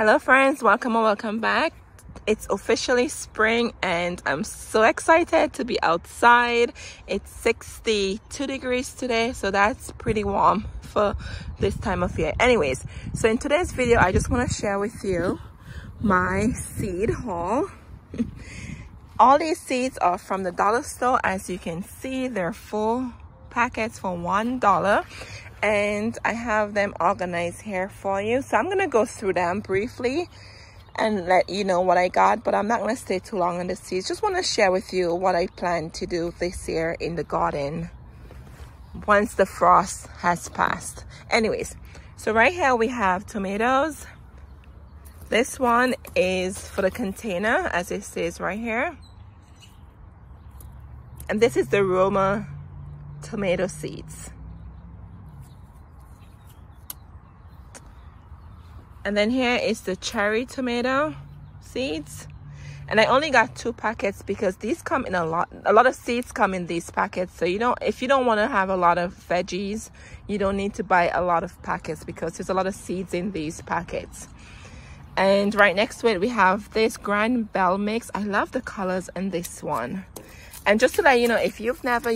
Hello friends, welcome or welcome back. It's officially spring and I'm so excited to be outside. It's 62 degrees today, so that's pretty warm for this time of year. Anyways, so in today's video I just want to share with you my seed haul. All these seeds are from the dollar store. As you can see, they're full packets for $1. And I have them organized here for you, so I'm gonna go through them briefly and let you know what I got, but I'm not gonna stay too long on the seeds. Just want to share with you what I plan to do this year in the garden once the frost has passed. Anyways, so right here we have tomatoes. This one is for the container, as it says right here, and this is the Roma tomato seeds. And then here is the cherry tomato seeds, and I only got 2 packets because these come in a lot of seeds come in these packets. So if you don't want to have a lot of veggies, you don't need to buy a lot of packets because there's a lot of seeds in these packets. And right next to it we have this Grand Bell mix. I love the colors in this one. And just to let you know, if you've never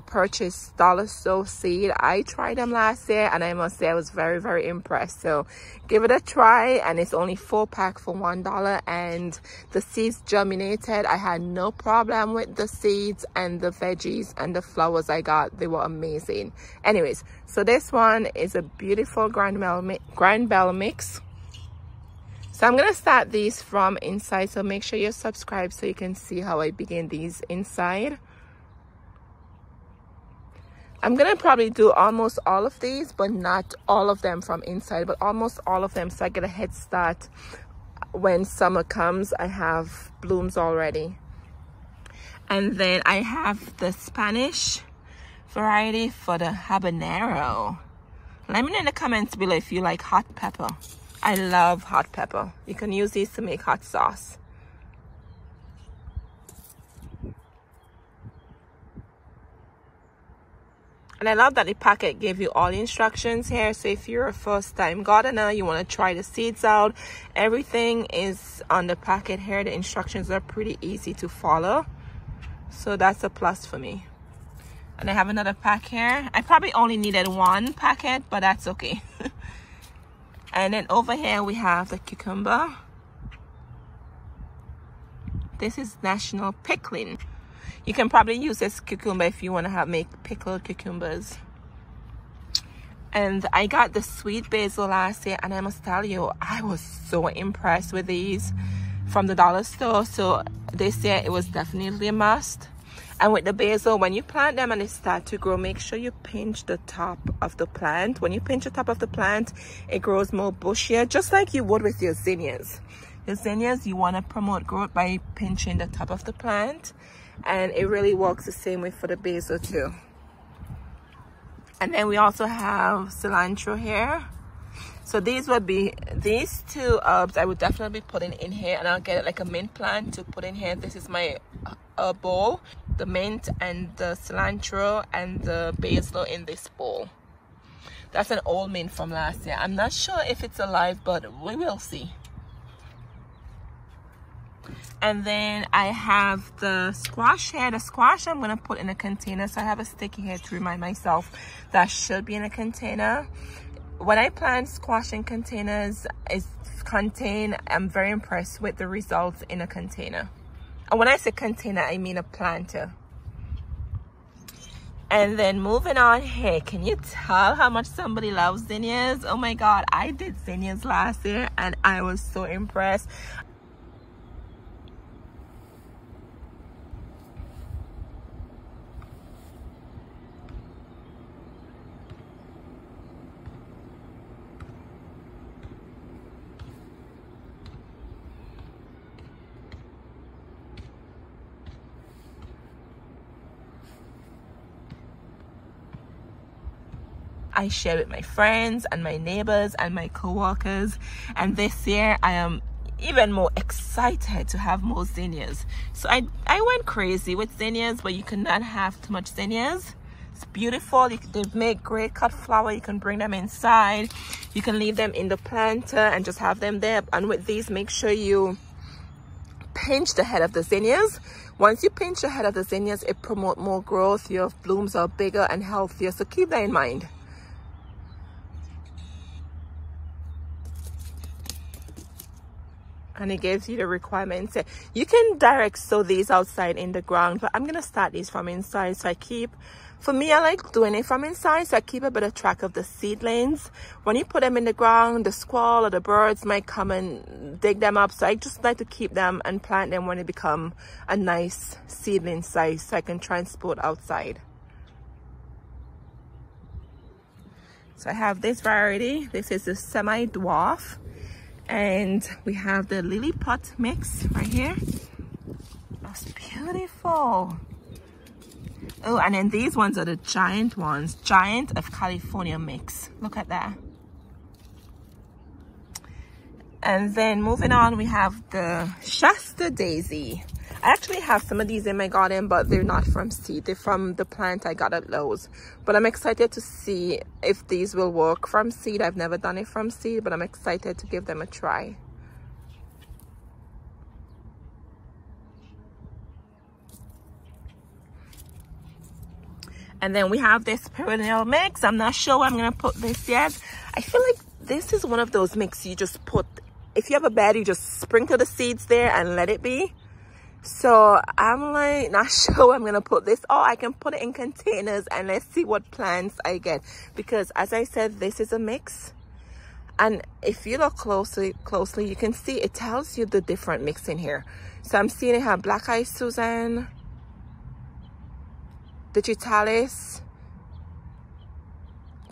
purchased dollar store seed, I tried them last year and I must say I was very, very impressed. So give it a try, and it's only 4-pack for $1, and the seeds germinated. I had no problem with the seeds and the veggies and the flowers I got. They were amazing. Anyways, so this one is a beautiful Grand Bell mix. So I'm gonna start these from inside, so make sure you're subscribed so you can see how I begin these inside. I'm gonna probably do almost all of these, but not all of them from inside, but almost all of them, so I get a head start. When summer comes, I have blooms already. And then I have the Spanish variety for the habanero. Let me know in the comments below if you like hot pepper. I love hot pepper. You can use these to make hot sauce. And I love that the packet gave you all the instructions here. So if you're a first-time gardener, you want to try the seeds out, everything is on the packet here. The instructions are pretty easy to follow, so that's a plus for me. And I have another pack here. I probably only needed 1 packet, but that's okay. And then over here we have the cucumber. This is National Pickling. You can probably use this cucumber if you want to make pickled cucumbers. And I got the sweet basil last year, and I must tell you, I was so impressed with these from the dollar store. So this year it was definitely a must. And with the basil, when you plant them and they start to grow, make sure you pinch the top of the plant. When you pinch the top of the plant, it grows more bushier, just like you would with your zinnias. Your zinnias, you want to promote growth by pinching the top of the plant. And it really works the same way for the basil too. And then we also have cilantro here. So these 2 herbs I would definitely be putting in here, and I'll get like a mint plant to put in here. This is my herb bowl, the mint and the cilantro and the basil in this bowl. That's an old mint from last year. I'm not sure if it's alive, but we will see. And then I have the squash here. The squash I'm going to put in a container. So I have a sticky here to remind myself that should be in a container. When I plant squash in containers, I'm very impressed with the results in a container. And when I say container, I mean a planter. And then moving on here, can you tell how much somebody loves zinnias? Oh my God, I did zinnias last year and I was so impressed. I share with my friends and my neighbors and my co-workers, and this year I am even more excited to have more zinnias. So I went crazy with zinnias, but you cannot have too much zinnias. It's beautiful. They make great cut flower. You can bring them inside. You can leave them in the planter and just have them there. And with these, make sure you pinch the head of the zinnias. Once you pinch the head of the zinnias, it promotes more growth. Your blooms are bigger and healthier. So keep that in mind. And it gives you the requirements. You can direct sow these outside in the ground, but I'm gonna start these from inside. So for me, I like doing it from inside, so I keep a bit of track of the seedlings. When you put them in the ground, the squirrel or the birds might come and dig them up. So I just like to keep them and plant them when they become a nice seedling size, so I can transport outside. So I have this variety. This is the semi-dwarf. And we have the lily pot mix right here. That's beautiful. Oh, and then these ones are the giant ones. Giant of California mix. Look at that. And then moving on, we have the Shasta Daisy. I actually have some of these in my garden, but they're not from seed. They're from the plant I got at Lowe's. But I'm excited to see if these will work from seed. I've never done it from seed, but I'm excited to give them a try. And then we have this Perennial mix. I'm not sure where I'm going to put this yet. I feel like this is one of those mixes you just put, if you have a bed, you just sprinkle the seeds there and let it be. So I'm like not sure I'm gonna put this. Oh, I can put it in containers and let's see what plants I get, because as I said, this is a mix, and if you look closely you can see it tells you the different mix in here. So I'm seeing it have Black Eyed Susan, Digitalis,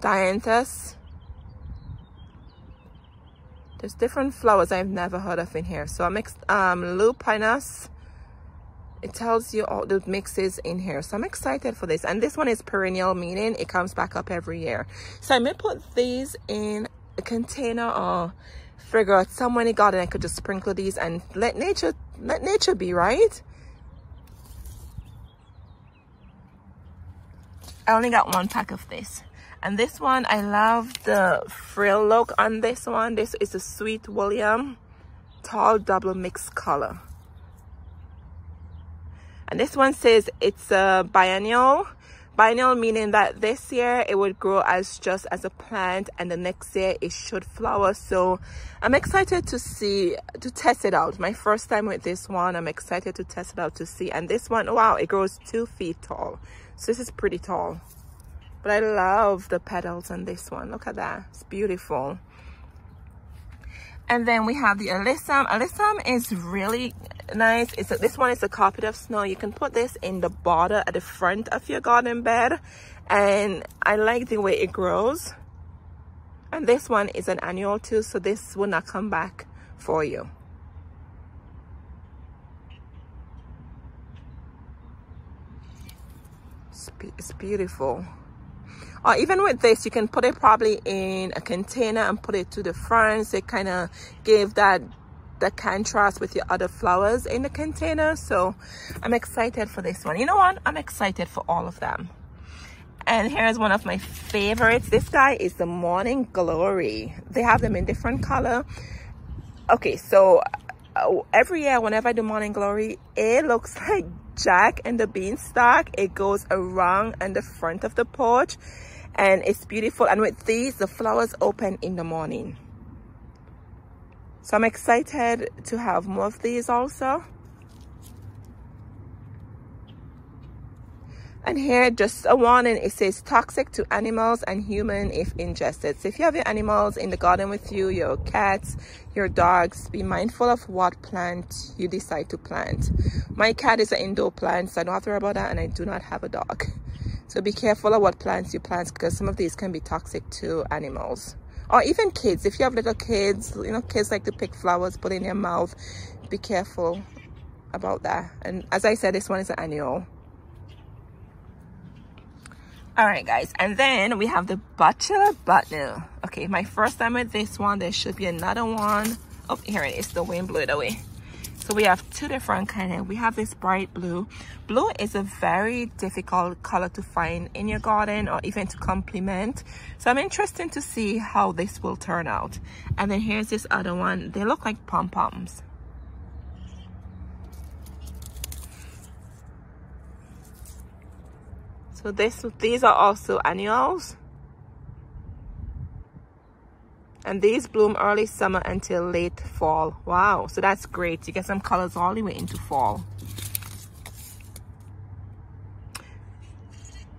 Dianthus. There's different flowers I've never heard of in here. So I mixed Lupinus. It tells you all the mixes in here. So I'm excited for this. And this one is perennial, meaning it comes back up every year. So I may put these in a container or figure out somewhere in the garden I could just sprinkle these and let nature be, right? I only got one pack of this. And this one, I love the frill look on this one. This is a Sweet William tall double mixed color. And this one says it's a biennial. Biennial meaning that this year it would grow as just as a plant and the next year it should flower. So I'm excited to test it out. My first time with this one. I'm excited to test it out to see. And this one, wow, it grows 2 feet tall. So this is pretty tall. But I love the petals on this one. Look at that. It's beautiful. And then we have the alyssum. Alyssum is really nice. This one is a carpet of snow. You can put this in the border at the front of your garden bed. And I like the way it grows. And this one is an annual too, so this will not come back for you. It's beautiful. Or even with this, you can put it probably in a container and put it to the front. So it kind of give that contrast with your other flowers in the container. So I'm excited for this one. You know what? I'm excited for all of them. And here's one of my favorites. This guy is the Morning Glory. They have them in different color. Okay, so every year whenever I do Morning Glory, it looks like Jack and the Beanstalk. It goes around in the front of the porch and it's beautiful. And with these, the flowers open in the morning. So I'm excited to have more of these also. And here, just a warning, it says toxic to animals and human if ingested. So if you have your animals in the garden with you, your cats, your dogs, be mindful of what plant you decide to plant. My cat is an indoor plant, so I don't have to worry about that, and I do not have a dog. So be careful of what plants you plant, because some of these can be toxic to animals. Or even kids. If you have little kids, you know, kids like to pick flowers, put it in their mouth. Be careful about that. And as I said, this one is an annual. All right, guys, and then we have the Bachelor Butler. Okay, my first time with this one. There should be another one. Oh, here it is. The wind blew it away. So we have two different kinds. We have this bright blue. Blue is a very difficult color to find in your garden or even to complement. So I'm interested to see how this will turn out. And then here's this other one. They look like Pom Poms. So these are also annuals. And these bloom early summer until late fall. Wow, so that's great. You get some colors all the way into fall.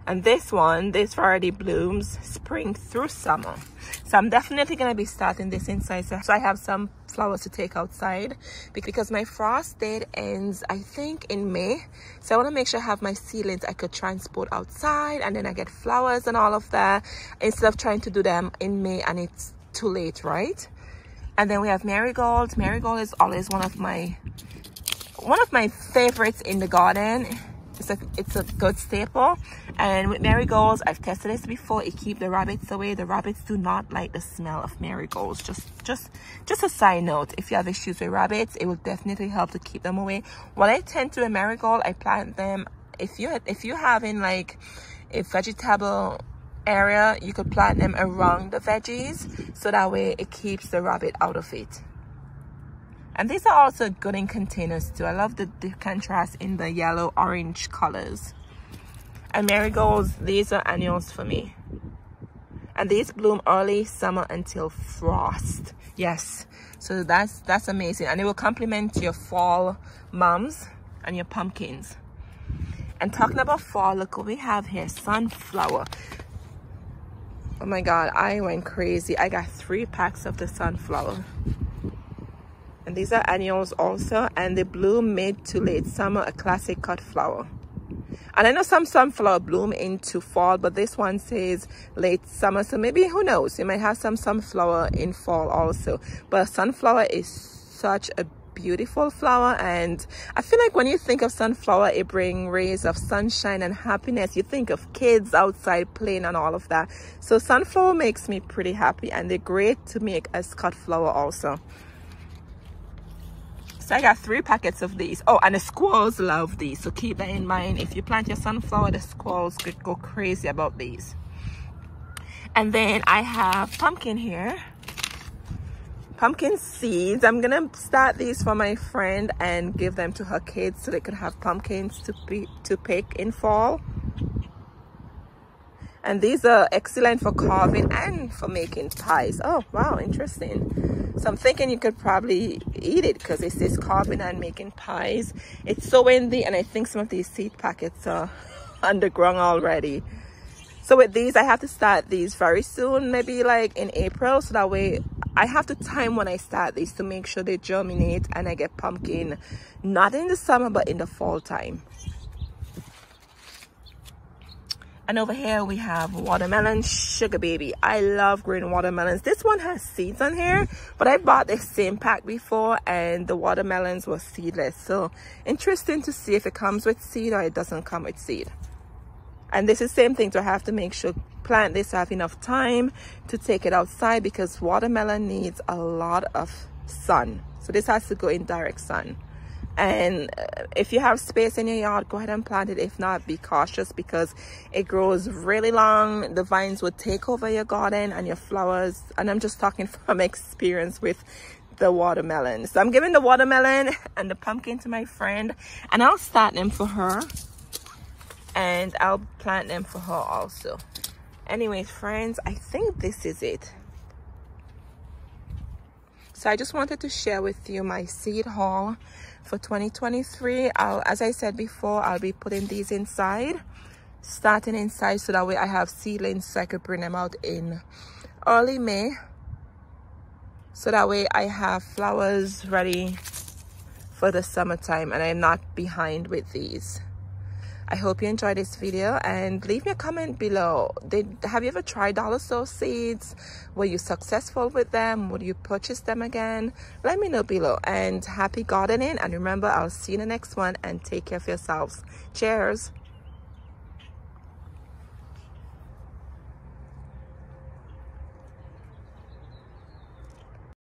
And this variety blooms spring through summer. So I'm definitely going to be starting this inside. So I have some flowers to take outside because my frost date ends, I think, in May. So I want to make sure I have my seedlings I could transport outside, and then I get flowers and all of that instead of trying to do them in May and it's too late, right? And then we have marigolds. Marigold is always one of my favorites in the garden. It's a good staple. And with marigolds, I've tested this before, it keeps the rabbits away. The rabbits do not like the smell of marigolds. Just a side note, if you have issues with rabbits, it will definitely help to keep them away. What I tend to do with marigold, I plant them, if you have in like a vegetable area, you could plant them around the veggies, so that way it keeps the rabbit out of it. And these are also good in containers too. I love the contrast in the yellow orange colors. And marigolds, these are annuals for me. And these bloom early summer until frost. Yes, so that's amazing. And it will complement your fall mums and your pumpkins. And talking about fall, look what we have here, sunflower. Oh my God, I went crazy. I got 3 packs of the sunflower. And these are annuals also, and they bloom mid to late summer, a classic cut flower. And I know some sunflower bloom into fall, but this one says late summer, so maybe, who knows, you might have some sunflower in fall also. But sunflower is such a beautiful flower, and I feel like when you think of sunflower, it brings rays of sunshine and happiness. You think of kids outside playing and all of that. So sunflower makes me pretty happy, and they're great to make as cut flower also. So I got 3 packets of these. Oh, and the squirrels love these, so keep that in mind. If you plant your sunflower, the squirrels could go crazy about these. And then I have pumpkin here. Pumpkin seeds. I'm gonna start these for my friend and give them to her kids so they could have pumpkins to pick in fall. And these are excellent for carving and for making pies. Oh wow, interesting. So I'm thinking you could probably eat it because it says carving and making pies. It's so windy, and I think some of these seed packets are underground already. So with these, I have to start these very soon, maybe like in April, so that way I have to time when I start these to make sure they germinate and I get pumpkin, not in the summer, but in the fall time. And over here we have watermelon sugar baby. I love green watermelons. This one has seeds on here, but I bought the same pack before and the watermelons were seedless. So interesting to see if it comes with seed or it doesn't come with seed. And this is the same thing, so I have to make sure plant this, have enough time to take it outside because watermelon needs a lot of sun. So this has to go in direct sun. And if you have space in your yard, go ahead and plant it. If not, be cautious because it grows really long. The vines would take over your garden and your flowers. And I'm just talking from experience with the watermelon. So I'm giving the watermelon and the pumpkin to my friend, and I'll start them for her. And I'll plant them for her also. Anyways, friends, I think this is it. So I just wanted to share with you my seed haul for 2023. As I said before, I'll be putting these inside, starting inside, so that way I have seedlings so I could bring them out in early May. So that way I have flowers ready for the summertime and I'm not behind with these. I hope you enjoyed this video, and leave me a comment below. Have you ever tried dollar store seeds? Were you successful with them? Would you purchase them again? Let me know below, and happy gardening. And remember, I'll see you in the next one, and take care of yourselves. Cheers.